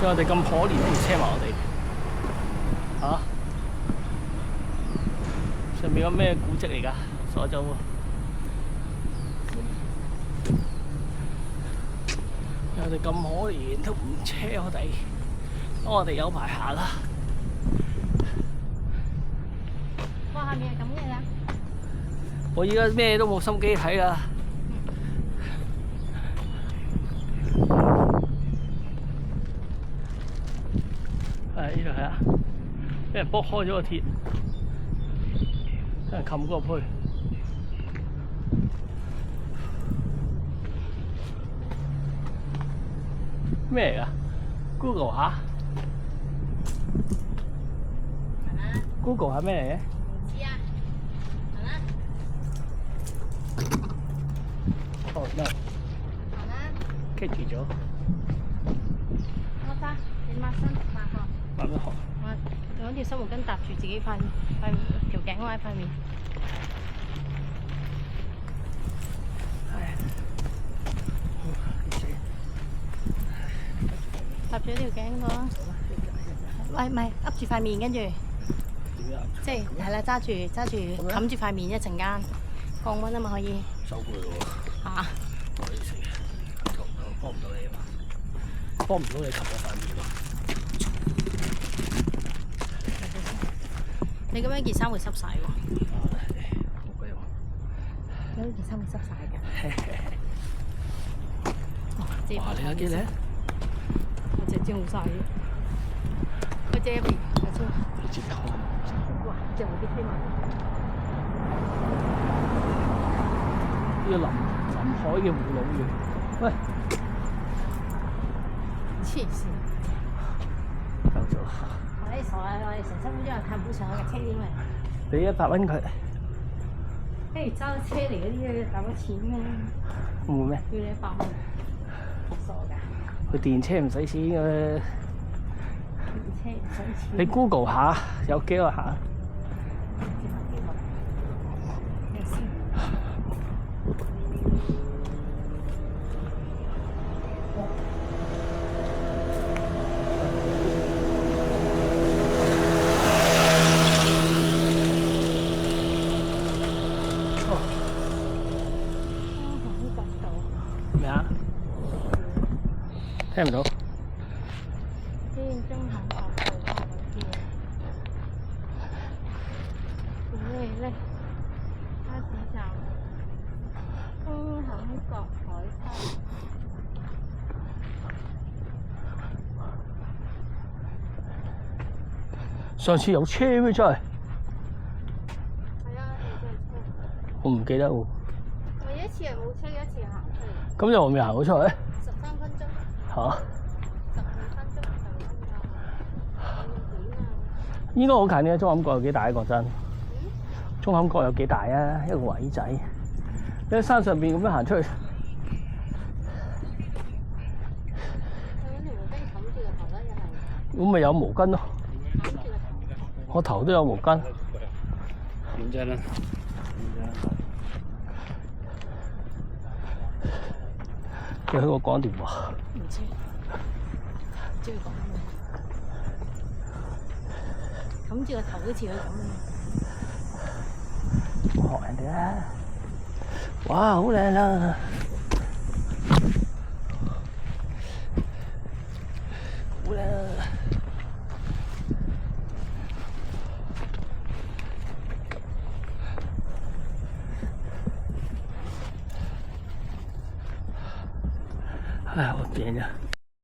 叫我哋咁可憐都唔車埋我哋。嚇？上面有咩古蹟嚟㗎？所走喎。我哋咁可憐都唔車我哋，我哋有排行啦。哇！下面係咁嘅啦。我依家咩都冇心機睇啦。係呢度係啊，俾人剝開咗個鐵，俾人冚過入去。咩嚟㗎 ？Google 下。係啦。Google 係咩嚟嘅？唔知啊。係啦。哦，no。係啦。棘住咗。我得，你抹身抹汗。抹乜汗？我攞條濕毛巾搭住自己條頸或者塊面。搭住條頸度啊！喂，唔係噏住塊面，跟住即係係啦，揸住冚住塊面一陣間降溫啊嘛，可以。手攰喎。嚇！我哋死，幫唔到你啊嘛，幫唔到你冚我塊面喎。你咁樣件衫會濕晒喎。冇計喎。你呢件衫會濕晒㗎。哇！你有幾靚？我隻蒸好晒嘅。佢借一邊，阿叔。你接頭。哇！隻蝴蝶飛埋。呢個臨海嘅護老員。喂！黐線。夠咗。我哋傻啦！我哋成身污糟又探唔上嘅車點嚟？俾100蚊佢。誒揸車嚟嗰啲要揼咗錢咩？會唔會咩？要你100蚊。傻㗎。佢電車唔使錢嘅。電車唔使錢。你 Google 下，有幾個行？咩啊？聽唔到。天中肯學道學嗰啲嘢。咧，巴士站，中肯角海灘。上次有車咩出嚟？係啊，有車。我唔記得喎。我有一次係冇車，有一次係行出嚟。咁又未行到出嚟13分鐘。嚇？12分鐘，15分鐘。應該好近嘅，中坎角有幾大啊？講真。中坎角有幾大啊？一個位仔，你喺山上邊咁樣行出去。揾條毛巾冚住個頭啦，又係。咁咪有毛巾咯。冚住個頭。我頭都有毛巾。點啫啦？你喺我講電話。唔知。唔知佢講咩？冚住個頭好似佢咁嘅。學人哋啦！哇，好靚啊！好靚啊！哎，我掂咗。